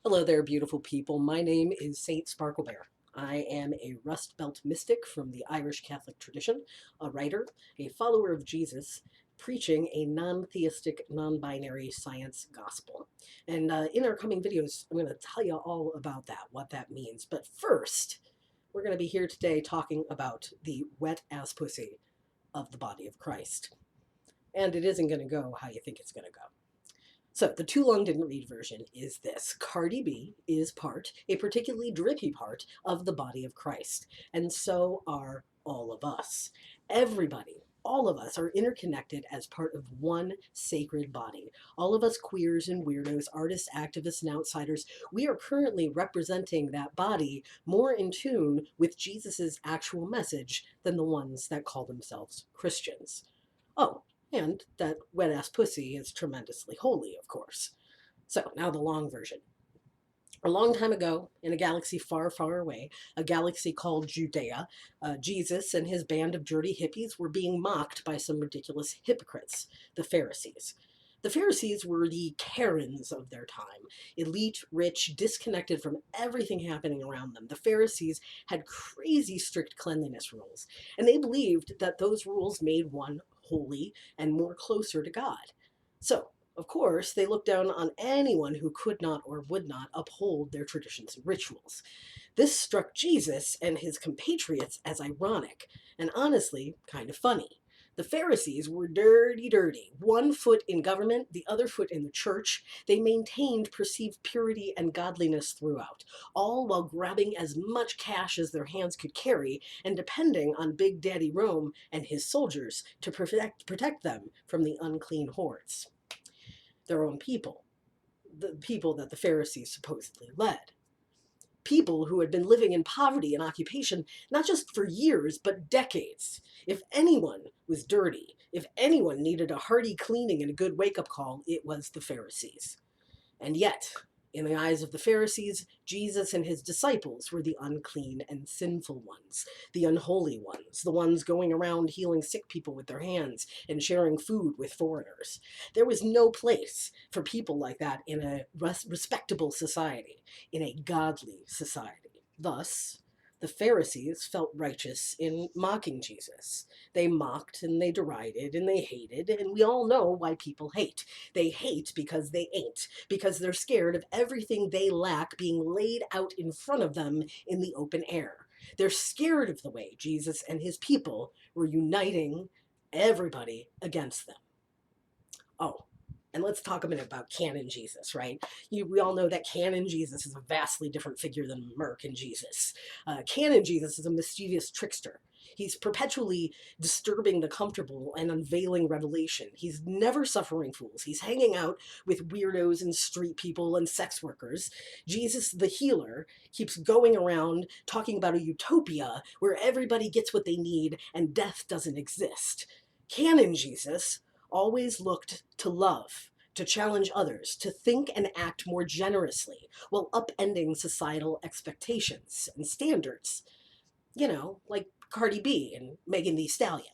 Hello there, beautiful people. My name is Saint Sparklebear. I am a Rust Belt mystic from the Irish Catholic tradition, a writer, a follower of Jesus, preaching a non-theistic, non-binary science gospel. And in our coming videos, I'm going to tell you all about that, what that means. But first, we're going to be here today talking about the wet-ass pussy of the body of Christ. And it isn't going to go how you think it's going to go. So the too long didn't read version is this. Cardi B is a particularly drippy part of the body of Christ. And so are all of us. Everybody, all of us are interconnected as part of one sacred body. All of us queers and weirdos, artists, activists, and outsiders, we are currently representing that body more in tune with Jesus's actual message than the ones that call themselves Christians. Oh, and that wet ass pussy is tremendously holy, of course. So, now the long version. A long time ago, in a galaxy far, far away, a galaxy called Judea, Jesus and his band of dirty hippies were being mocked by some ridiculous hypocrites, the Pharisees. The Pharisees were the Karens of their time, elite, rich, disconnected from everything happening around them. The Pharisees had crazy strict cleanliness rules, and they believed that those rules made one holy and more closer to God. So, of course, they looked down on anyone who could not or would not uphold their traditions and rituals. This struck Jesus and his compatriots as ironic and honestly kind of funny. The Pharisees were dirty, dirty. One foot in government, the other foot in the church. They maintained perceived purity and godliness throughout, all while grabbing as much cash as their hands could carry and depending on Big Daddy Rome and his soldiers to protect them from the unclean hordes. Their own people, the people that the Pharisees supposedly led. People who had been living in poverty and occupation, not just for years, but decades. If anyone was dirty, if anyone needed a hearty cleaning and a good wake up call, it was the Pharisees. And yet, in the eyes of the Pharisees, Jesus and his disciples were the unclean and sinful ones, the unholy ones, the ones going around healing sick people with their hands and sharing food with foreigners. There was no place for people like that in a respectable society, in a godly society. Thus, the Pharisees felt righteous in mocking Jesus. They mocked and they derided and they hated, and we all know why people hate. They hate because they ain't, because they're scared of everything they lack being laid out in front of them in the open air. They're scared of the way Jesus and his people were uniting everybody against them. Oh, and let's talk a minute about canon Jesus, right? We all know that canon Jesus is a vastly different figure than Merkin Jesus. Canon Jesus is a mischievous trickster. He's perpetually disturbing the comfortable and unveiling revelation. He's never suffering fools. He's hanging out with weirdos and street people and sex workers. Jesus, the healer, keeps going around talking about a utopia where everybody gets what they need and death doesn't exist. Canon Jesus always looked to love, to challenge others, to think and act more generously while upending societal expectations and standards. You know, like Cardi B and Megan Thee Stallion.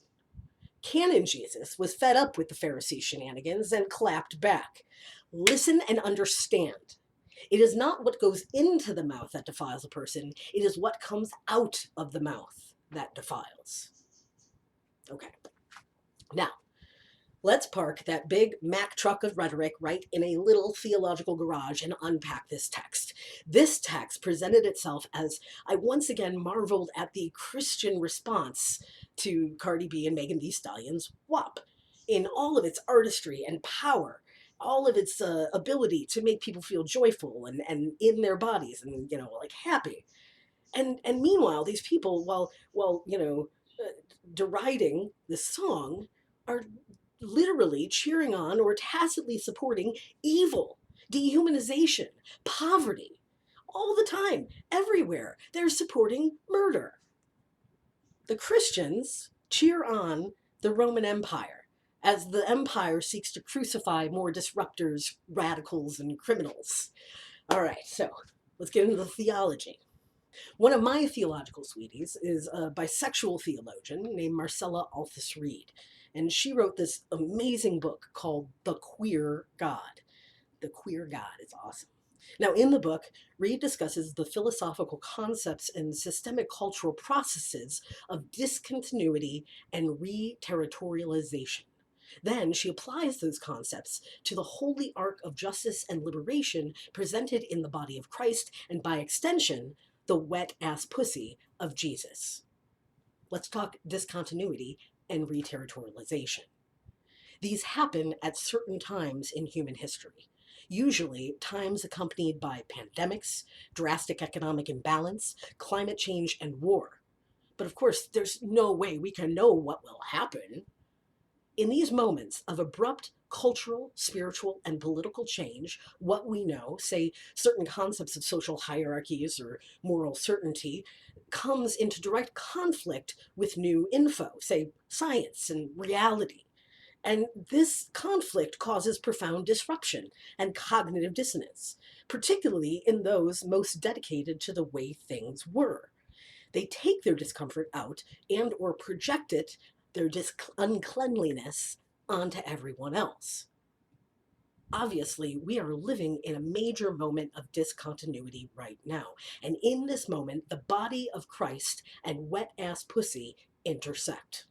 Canon Jesus was fed up with the Pharisee shenanigans and clapped back. Listen and understand. It is not what goes into the mouth that defiles a person, it is what comes out of the mouth that defiles. Okay. Now, let's park that big Mack truck of rhetoric right in a little theological garage and unpack this text. This text presented itself as I once again marveled at the Christian response to Cardi B and Megan Thee Stallion's WAP. In all of its artistry and power, all of its ability to make people feel joyful and in their bodies and, like happy. And meanwhile, these people, while deriding the song, are literally cheering on or tacitly supporting evil, dehumanization, poverty. All the time, everywhere, they're supporting murder. The Christians cheer on the Roman Empire as the empire seeks to crucify more disruptors, radicals, and criminals. All right, so let's get into the theology. One of my theological sweeties is a bisexual theologian named Marcella Althaus-Reid, and she wrote this amazing book called The Queer God. The Queer God is awesome. Now, in the book, Reid discusses the philosophical concepts and systemic cultural processes of discontinuity and re-territorialization. Then she applies those concepts to the holy arc of justice and liberation presented in the body of Christ and, by extension, the wet ass pussy of Jesus. Let's talk discontinuity and re-territorialization. These happen at certain times in human history, usually times accompanied by pandemics, drastic economic imbalance, climate change, and war. But of course, there's no way we can know what will happen. In these moments of abrupt cultural, spiritual, and political change, what we know, say certain concepts of social hierarchies or moral certainty, comes into direct conflict with new info, say science and reality. And this conflict causes profound disruption and cognitive dissonance, particularly in those most dedicated to the way things were. They take their discomfort out and or project it, their uncleanliness, onto everyone else. Obviously, we are living in a major moment of discontinuity right now. And in this moment, the body of Christ and wet ass pussy intersect.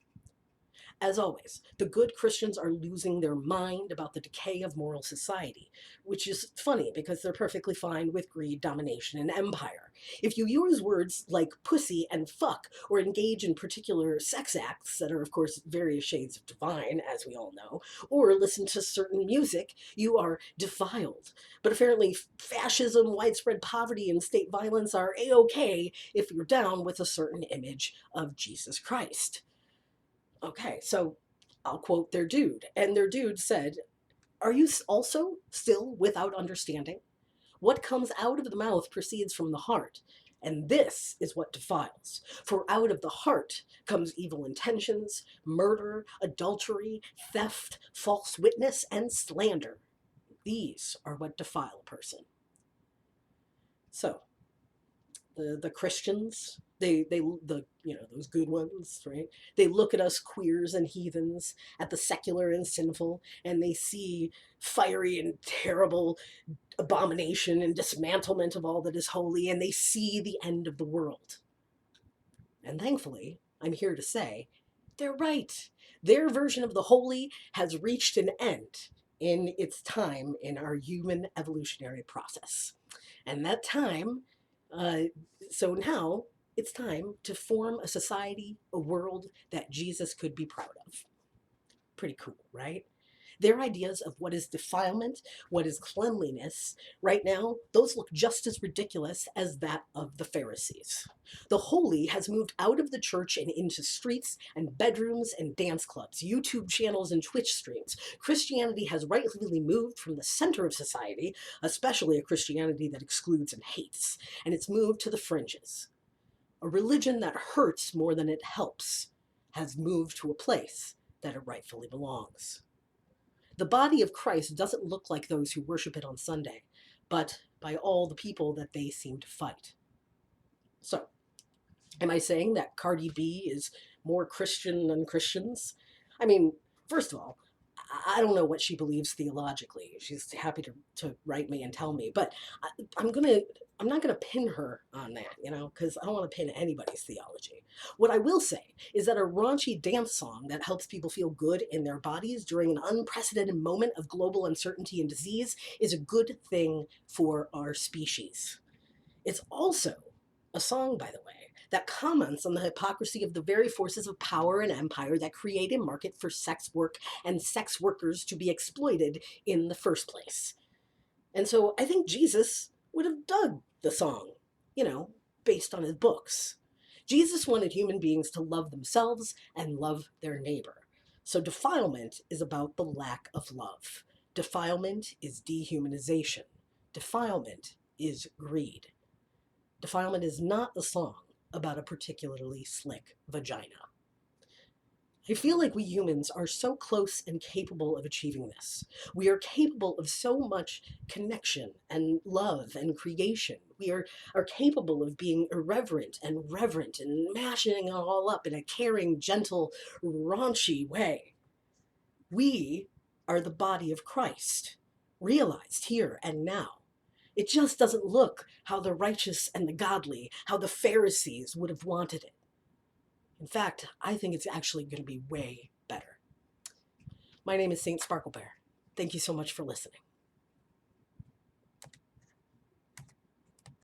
As always, the good Christians are losing their mind about the decay of moral society, which is funny because they're perfectly fine with greed, domination, and empire. If you use words like pussy and fuck, or engage in particular sex acts that are, of course, various shades of divine, as we all know, or listen to certain music, you are defiled. But apparently, fascism, widespread poverty, and state violence are a-okay if you're down with a certain image of Jesus Christ. Okay, so I'll quote their dude. And their dude said, "Are you also still without understanding? What comes out of the mouth proceeds from the heart. And this is what defiles. For out of the heart comes evil intentions, murder, adultery, theft, false witness, and slander. These are what defile a person." So, the Christians, the those good ones, right? They look at us queers and heathens, at the secular and sinful, and they see fiery and terrible abomination and dismantlement of all that is holy, and they see the end of the world. And thankfully, I'm here to say they're right. Their version of the holy has reached an end in its time in our human evolutionary process. And that time, uh, so now it's time to form a society, a world that Jesus could be proud of. Pretty cool, right? Their ideas of what is defilement, what is cleanliness, right now, those look just as ridiculous as that of the Pharisees. The holy has moved out of the church and into streets and bedrooms and dance clubs, YouTube channels and Twitch streams. Christianity has rightfully moved from the center of society, especially a Christianity that excludes and hates, and it's moved to the fringes. A religion that hurts more than it helps has moved to a place that it rightfully belongs. The body of Christ doesn't look like those who worship it on Sunday, but by all the people that they seem to fight. So, am I saying that Cardi B is more Christian than Christians? I mean, first of all, I don't know what she believes theologically. She's happy to write me and tell me, but I'm gonna I'm not gonna pin her on that, because I don't want to pin anybody's theology. What I will say is that a raunchy dance song that helps people feel good in their bodies during an unprecedented moment of global uncertainty and disease is a good thing for our species. It's also a song, by the way, that comments on the hypocrisy of the very forces of power and empire that create a market for sex work and sex workers to be exploited in the first place. And so I think Jesus would have dug the song, based on his books. Jesus wanted human beings to love themselves and love their neighbor. So defilement is about the lack of love. Defilement is dehumanization. Defilement is greed. Defilement is not a song about a particularly slick vagina. I feel like we humans are so close and capable of achieving this. We are capable of so much connection and love and creation. We are capable of being irreverent and reverent and mashing it all up in a caring, gentle, raunchy way. We are the body of Christ, realized here and now. It just doesn't look how the righteous and the godly, how the Pharisees would have wanted it. In fact, I think it's actually going to be way better. My name is Saint Sparklebear. Thank you so much for listening.